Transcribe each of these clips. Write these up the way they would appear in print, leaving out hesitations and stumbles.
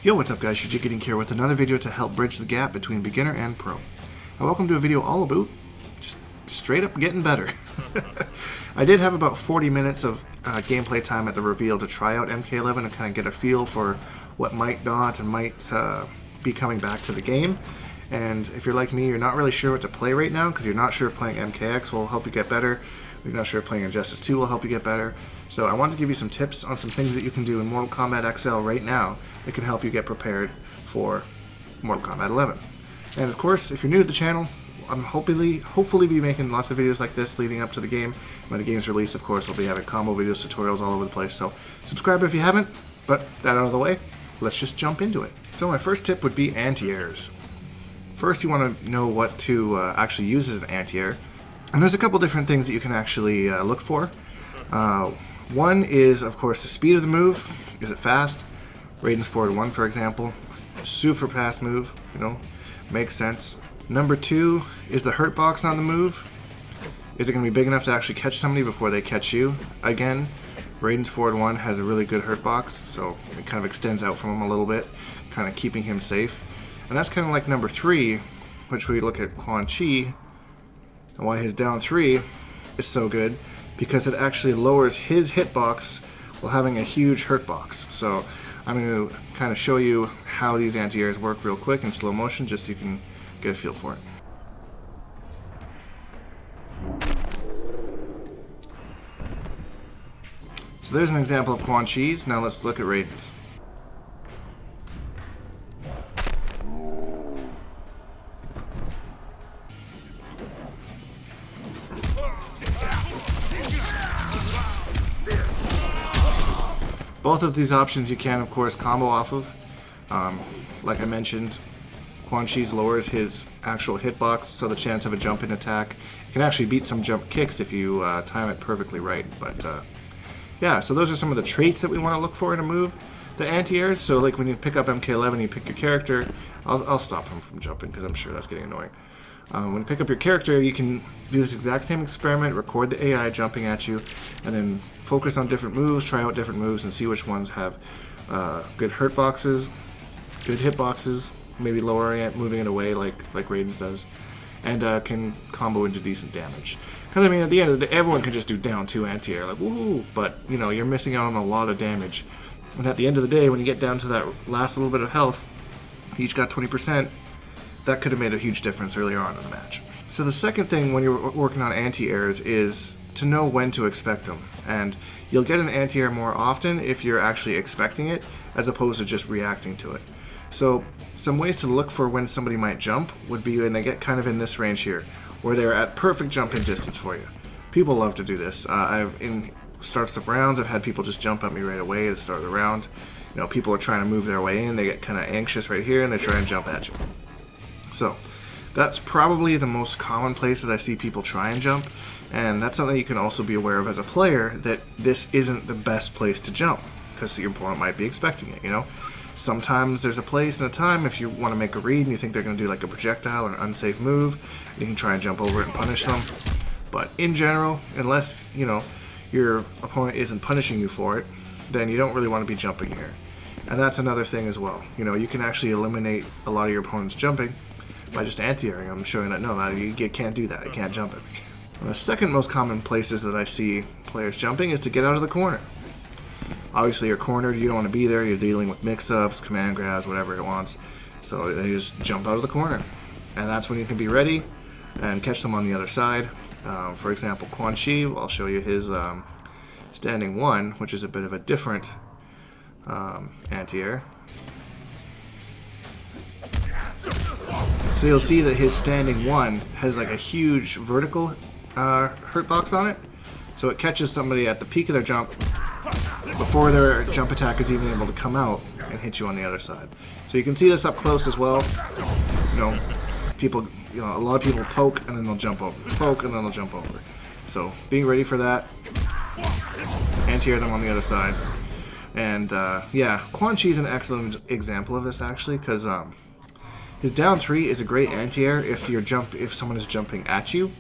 Yo, what's up guys, Shujinkydink here with another video to help bridge the gap between beginner and pro. And welcome to a video all about just straight up getting better. I did have about 40 minutes of gameplay time at the reveal to try out MK11 and kind of get a feel for what might not and might be coming back to the game. And if you're like me, you're not really sure what to play right now because you're not sure if playing MKX will help you get better. You're not sure if playing Injustice 2 will help you get better. So I wanted to give you some tips on some things that you can do in Mortal Kombat XL right now that can help you get prepared for Mortal Kombat 11. And of course, if you're new to the channel, I'm hopefully be making lots of videos like this leading up to the game. When the game's released, of course, I'll be having combo videos, tutorials all over the place. So subscribe if you haven't, but that out of the way, let's just jump into it. So my first tip would be anti-airs. First, you want to know what to actually use as an anti-air. And there's a couple different things that you can actually look for. One is, of course, the speed of the move. Is it fast? Raiden's forward 1, for example. Super fast move, you know, makes sense. Number 2 is the hurt box on the move. Is it going to be big enough to actually catch somebody before they catch you? Again, Raiden's forward 1 has a really good hurt box, so it kind of extends out from him a little bit, kind of keeping him safe. And that's kind of like number 3, which we look at Quan Chi, and why his down 3 is so good, because it actually lowers his hitbox while having a huge hurt box. So I'm going to kind of show you how these anti-airs work real quick in slow motion, just so you can get a feel for it. So there's an example of Quan Chi's. Now let's look at Raiden's. Both of these options you can, of course, combo off of. Like I mentioned, Quan Chi's lowers his actual hitbox, so the chance of a jump-in attack. You can actually beat some jump kicks if you time it perfectly right. But yeah, so those are some of the traits that we want to look for in a move. The anti-airs, so like when you pick up MK11, you pick your character. I'll stop him from jumping because I'm sure that's getting annoying. When you pick up your character, you can do this exact same experiment, record the AI jumping at you, and then focus on different moves, try out different moves, and see which ones have good hurt boxes, good hit boxes, maybe lowering it, moving it away like Raiden's does, and can combo into decent damage. Because I mean, at the end of the day, everyone can just do down 2 anti-air, like woohoo, but you know, you're missing out on a lot of damage. And at the end of the day, when you get down to that last little bit of health, you each got 20%. That could have made a huge difference earlier on in the match. So the second thing when you're working on anti-airs is to know when to expect them. And you'll get an anti-air more often if you're actually expecting it, as opposed to just reacting to it. So some ways to look for when somebody might jump would be when they get kind of in this range here, where they're at perfect jump-in distance for you. People love to do this. In starts of rounds, I've had people just jump at me right away at the start of the round. You know, people are trying to move their way in, they get kind of anxious right here, and they try and jump at you. So that's probably the most common places I see people try and jump, and that's something you can also be aware of as a player, that this isn't the best place to jump because your opponent might be expecting it, you know. Sometimes there's a place and a time if you want to make a read and you think they're going to do like a projectile or an unsafe move, you can try and jump over it and punish them. But in general, unless, you know, your opponent isn't punishing you for it, then you don't really want to be jumping here. And that's another thing as well. You know, you can actually eliminate a lot of your opponent's jumping by just anti-airing them, showing that no, you can't do that, you can't jump at me. And the second most common places that I see players jumping is to get out of the corner. Obviously you're cornered, you don't want to be there, you're dealing with mix-ups, command grabs, whatever it wants. So they just jump out of the corner. And that's when you can be ready and catch them on the other side. For example, Quan Chi, I'll show you his standing 1, which is a bit of a different anti-air. So you'll see that his standing 1 has like a huge vertical hurt box on it. So it catches somebody at the peak of their jump before their jump attack is even able to come out and hit you on the other side. So you can see this up close as well. You know, a lot of people poke and then they'll jump over. Poke and then they'll jump over. So being ready for that, anti-air them on the other side. And yeah, Quan Chi is an excellent example of this actually, because his down 3 is a great anti-air if someone is jumping at you,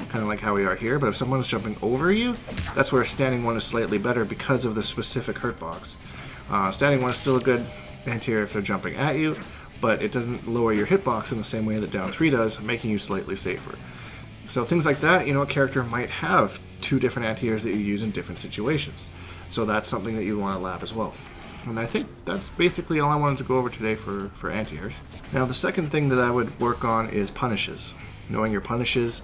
kind of like how we are here. But if someone is jumping over you, that's where standing 1 is slightly better because of the specific hurt box. Standing 1 is still a good anti-air if they're jumping at you, but it doesn't lower your hitbox in the same way that down 3 does, making you slightly safer. So things like that, a character might have 2 different anti-airs that you use in different situations. So that's something that you want to lab as well. And I think that's basically all I wanted to go over today for anti-airs. Now the second thing that I would work on is punishes. Knowing your punishes,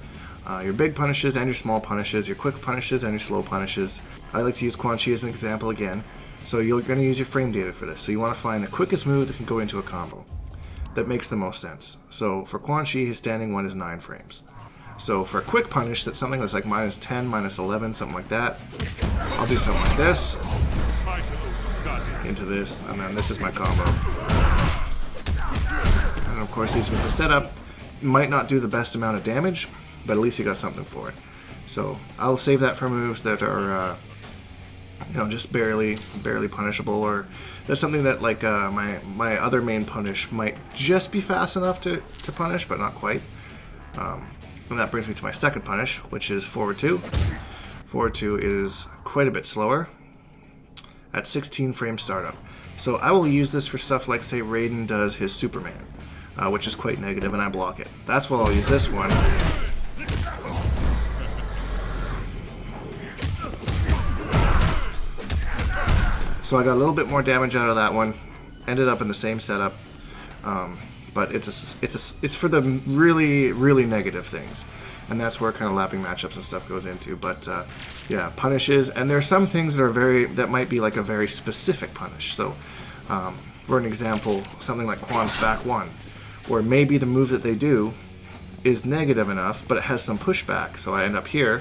your big punishes and your small punishes, your quick punishes and your slow punishes. I like to use Quan Chi as an example again. So you're going to use your frame data for this. So you want to find the quickest move that can go into a combo that makes the most sense. So for Quan Chi, his standing 1 is 9 frames. So for a quick punish, that's something that's like -10, -11, something like that. I'll do something like this, into this, and then this is my combo. And of course, these with the setup might not do the best amount of damage, but at least you got something for it. So I'll save that for moves that are, just barely punishable, or that's something that like my other main punish might just be fast enough to punish, but not quite. And that brings me to my second punish, which is forward 2. Forward 2 is quite a bit slower at 16 frame startup. So I will use this for stuff like, say, Raiden does his Superman, which is quite negative, and I block it. That's what I'll use this one. So I got a little bit more damage out of that one. Ended up in the same setup. But it's for the really negative things, and that's where kind of lapping matchups and stuff goes into. But yeah, punishes, and there are some things that might be like a very specific punish. So for an example, something like Quan's back 1, where maybe the move that they do is negative enough, but it has some pushback. So I end up here,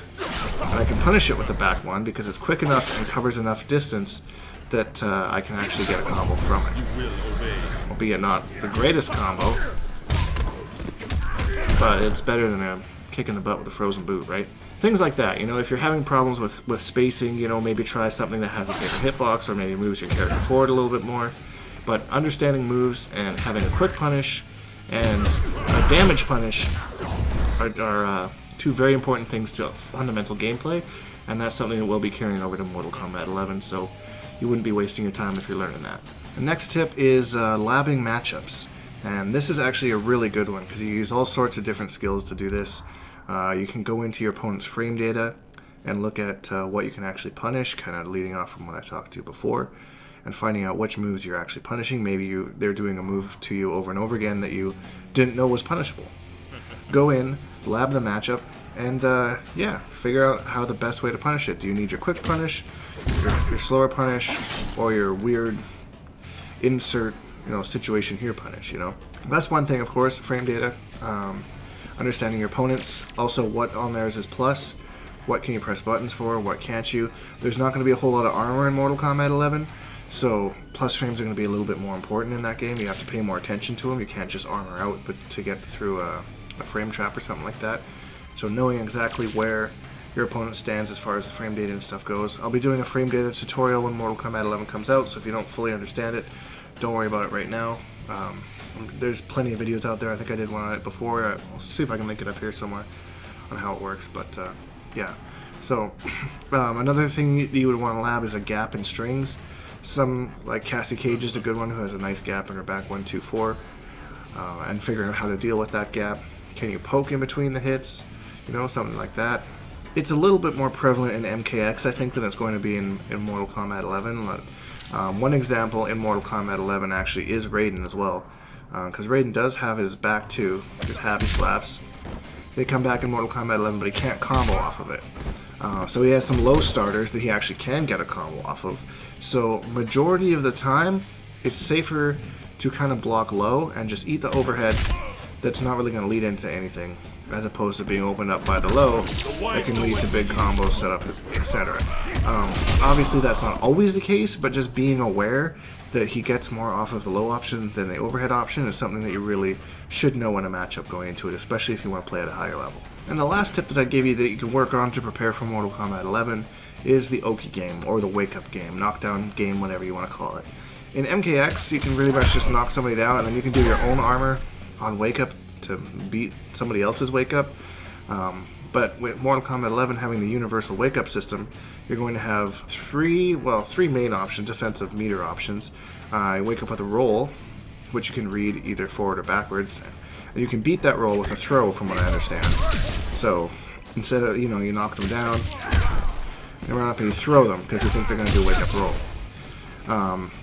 and I can punish it with the back 1 because it's quick enough and covers enough distance that I can actually get a combo from it. Albeit not the greatest combo, but it's better than a kick in the butt with a frozen boot, right? Things like that. If you're having problems with spacing, maybe try something that has a bigger hitbox, or maybe moves your character forward a little bit more. But understanding moves and having a quick punish and a damage punish are 2 very important things to fundamental gameplay, and that's something that we'll be carrying over to Mortal Kombat 11, so you wouldn't be wasting your time if you're learning that. The next tip is labbing matchups, and this is actually a really good one because you use all sorts of different skills to do this. You can go into your opponent's frame data and look at what you can actually punish, kind of leading off from what I talked to before, and finding out which moves you're actually punishing. Maybe they're doing a move to you over and over again that you didn't know was punishable. Go in, lab the matchup, and yeah, figure out how the best way to punish it. Do you need your quick punish, your slower punish, or your weird insert situation here punish? That's one thing, of course, frame data, understanding your opponents, also what on theirs is plus, what can you press buttons for, what can't you. There's not going to be a whole lot of armor in Mortal Kombat 11, so plus frames are going to be a little bit more important in that game. You have to pay more attention to them. You can't just armor out but to get through a frame trap or something like that. So knowing exactly where your opponent stands as far as the frame data and stuff goes. I'll be doing a frame data tutorial when Mortal Kombat 11 comes out, so if you don't fully understand it, don't worry about it right now. There's plenty of videos out there. I think I did one on it before. I'll see if I can link it up here somewhere on how it works, but yeah. So another thing that you would want to lab is a gap in strings. Some, like Cassie Cage is a good one who has a nice gap in her back 1, 2, 4, and figuring out how to deal with that gap. Can you poke in between the hits? Something like that. It's a little bit more prevalent in MKX, I think, than it's going to be in Mortal Kombat 11. One example in Mortal Kombat 11 actually is Raiden as well, because Raiden does have his back 2, his happy slaps. They come back in Mortal Kombat 11, but he can't combo off of it. So he has some low starters that he actually can get a combo off of. So majority of the time, it's safer to kind of block low and just eat the overhead that's not really going to lead into anything, as opposed to being opened up by the low that can lead to big combos, setup, etc. Obviously that's not always the case, but just being aware that he gets more off of the low option than the overhead option is something that you really should know in a matchup going into it, especially if you want to play at a higher level. And the last tip that I gave you that you can work on to prepare for Mortal Kombat 11 is the Oki game, or the wake-up game, knockdown game, whatever you want to call it. In MKX, you can really much just knock somebody down, and then you can do your own armor on wake-up to beat somebody else's wake-up. But with Mortal Kombat 11 having the universal wake-up system, you're going to have three main options, defensive meter options. You wake up with a roll, which you can read either forward or backwards. And you can beat that roll with a throw, from what I understand. So instead of, you knock them down, you run up and you throw them because you think they're going to do a wake-up roll.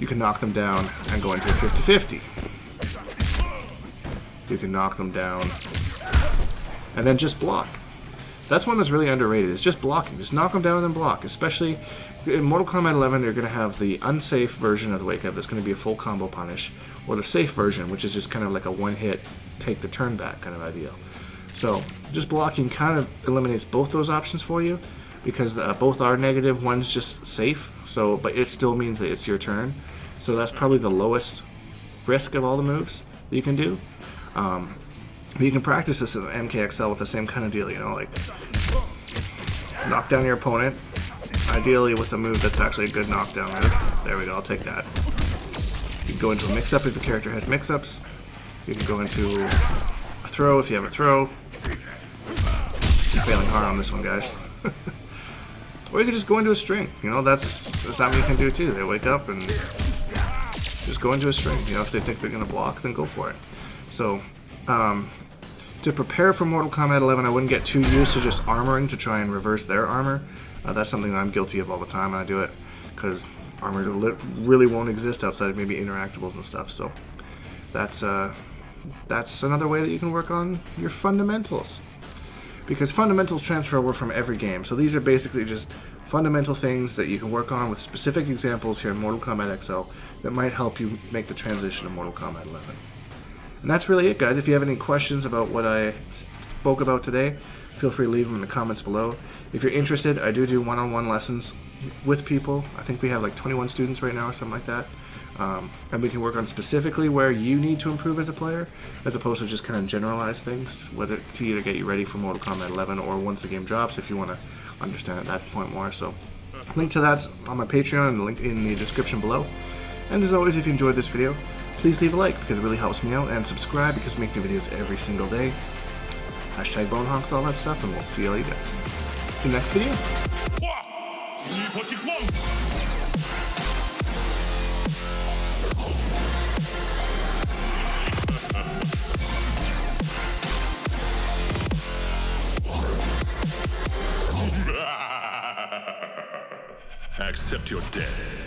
You can knock them down and go into a 50-50. You can knock them down and then just block. That's one that's really underrated. It's just blocking. Just knock them down and then block. Especially in Mortal Kombat 11, they're going to have the unsafe version of the wake-up that's going to be a full combo punish, or the safe version, which is just kind of like a one-hit, take the turn back kind of idea. So just blocking kind of eliminates both those options for you, because both are negative. One's just safe, but it still means that it's your turn. So that's probably the lowest risk of all the moves that you can do. But you can practice this in MKXL with the same kind of deal, like knock down your opponent, ideally with a move that's actually a good knockdown move. There we go, I'll take that. You can go into a mix-up if the character has mix-ups. You can go into a throw if you have a throw. I'm failing hard on this one, guys. Or you can just go into a string. That's something you can do too. They wake up and just go into a string. If they think they're going to block, then go for it. So, to prepare for Mortal Kombat 11, I wouldn't get too used to just armoring to try and reverse their armor. That's something that I'm guilty of all the time, and I do it because armor really won't exist outside of maybe interactables and stuff. So that's another way that you can work on your fundamentals, because fundamentals transfer over from every game. So these are basically just fundamental things that you can work on with specific examples here in Mortal Kombat XL that might help you make the transition to Mortal Kombat 11. And that's really it, guys. If you have any questions about what I spoke about today, feel free to leave them in the comments below. If you're interested, I do one-on-one lessons with people. I think we have like 21 students right now or something like that. And we can work on specifically where you need to improve as a player, as opposed to just kind of generalized things, whether to either get you ready for Mortal Kombat 11 or once the game drops if you want to understand at that point more. So link to that's on my Patreon and the link in the description below. And as always, if you enjoyed this video, please leave a like because it really helps me out, and subscribe because we make new videos every single day. Hashtag bonehonks, all that stuff, and we'll see all you guys in the next video. Accept your death.